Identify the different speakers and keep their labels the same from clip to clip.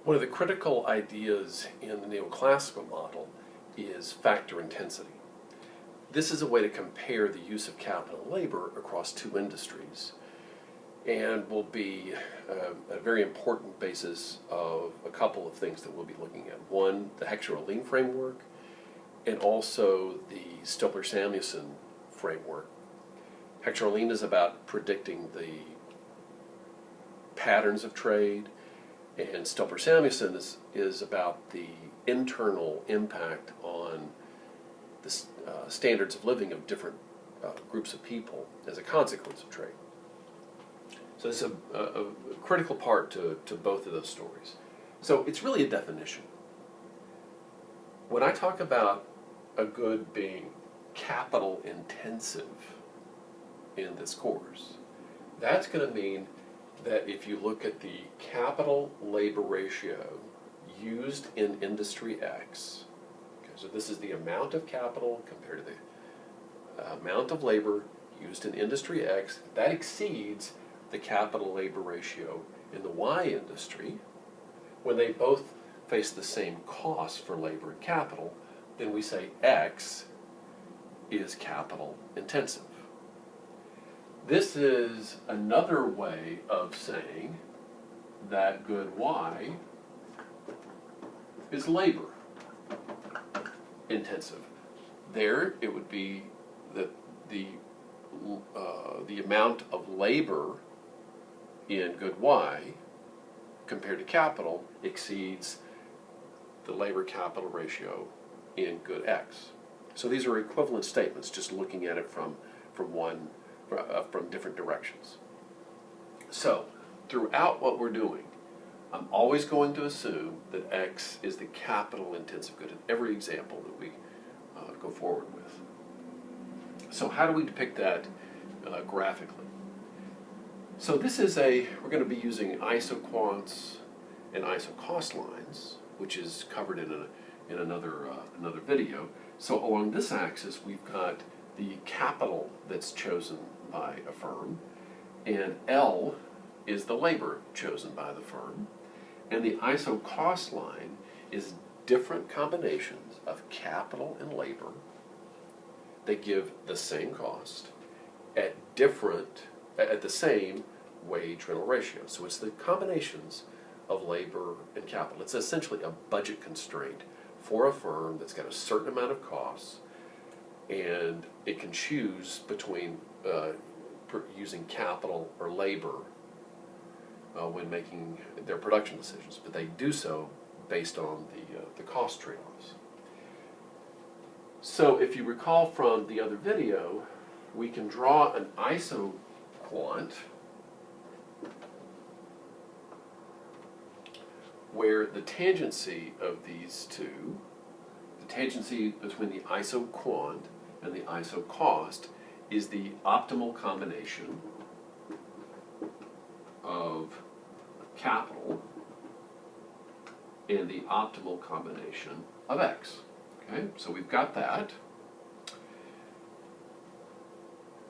Speaker 1: One of the critical ideas in the neoclassical model is factor intensity. This is a way to compare the use of capital and labor across two industries, and will be a very important basis of a couple of things that we'll be looking at. One, the Heckscher-Ohlin framework, and also the Stoepler-Samuelson framework. Heckscher-Ohlin is about predicting the patterns of trade, and Stoepler-Samuelson is about the internal impact on the standards of living of different groups of people as a consequence of trade. So it's a critical part to both of those stories. So it's really a definition. When I talk about a good being capital intensive in this course, that's going to mean that if you look at the capital labor ratio used in industry X, okay, so this is the amount of capital compared to the amount of labor used in industry X, that exceeds the capital labor ratio in the Y industry. When they both face the same cost for labor and capital, then we say X is capital intensive. This is another way of saying that good Y is labor intensive. There it would be that the amount of labor in good Y compared to capital exceeds the labor capital ratio in good X. So these are equivalent statements, just looking at it from different directions. So throughout what we're doing, I'm always going to assume that X is the capital intensive good in every example that we go forward with. So how do we depict that graphically? So this is we're going to be using isoquants and isocost lines, which is covered in another video. So along this axis, we've got the capital that's chosen by a firm, and L is the labor chosen by the firm, and the isocost line is different combinations of capital and labor. They give the same cost at the same wage rental ratio. So it's the combinations of labor and capital. It's essentially a budget constraint for a firm that's got a certain amount of costs, and it can choose between using capital or labor when making their production decisions, but they do so based on the cost trade-offs. So if you recall from the other video, we can draw an isoquant where the tangency of these two, the tangency between the isoquant and the isocost, is the optimal combination of capital and the optimal combination of X. Okay, so we've got that.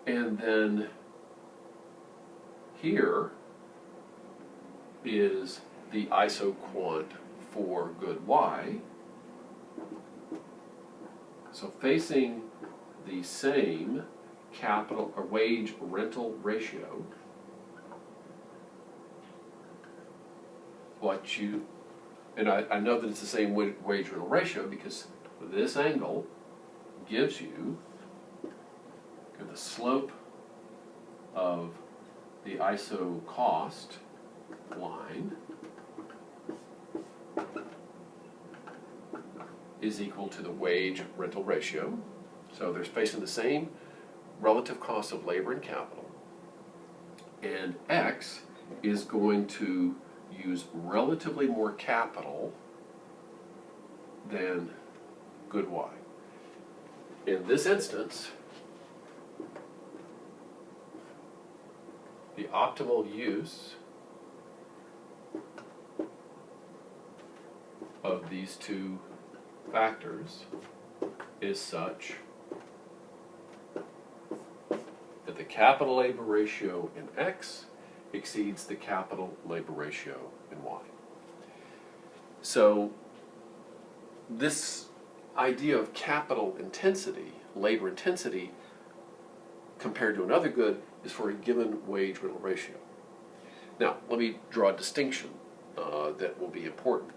Speaker 1: And then here is the isoquant for good Y. So facing the same capital or wage rental ratio, and I know that it's the same wage rental ratio because this angle gives you the slope of the isocost line is equal to the wage rental ratio. So they're facing the same relative cost of labor and capital. And X is going to use relatively more capital than good Y. In this instance, the optimal use of these two factors is such that the capital labor ratio in X exceeds the capital labor ratio in Y. So this idea of capital intensity, labor intensity, compared to another good is for a given wage rental ratio. Now, let me draw a distinction that will be important.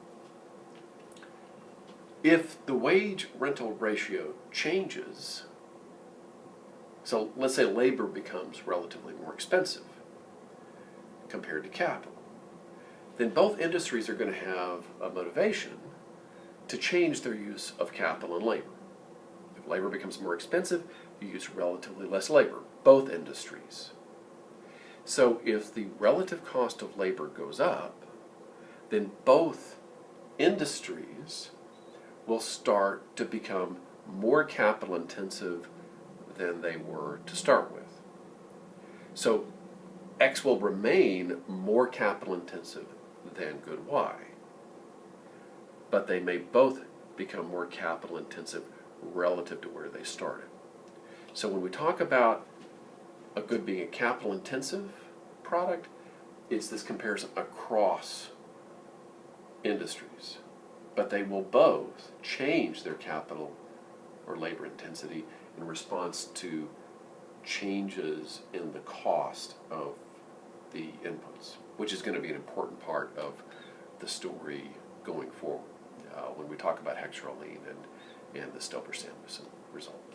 Speaker 1: If the wage rental ratio changes, so let's say labor becomes relatively more expensive compared to capital, then both industries are going to have a motivation to change their use of capital and labor. If labor becomes more expensive, you use relatively less labor, both industries. So if the relative cost of labor goes up, then both industries will start to become more capital intensive than they were to start with. So X will remain more capital intensive than good Y, but they may both become more capital intensive relative to where they started. So when we talk about a good being a capital intensive product, it's this comparison across industries, but they will both change their capital or labor intensity in response to changes in the cost of the inputs, which is going to be an important part of the story going forward when we talk about Hexrolene and the Stoper-Samuelson result.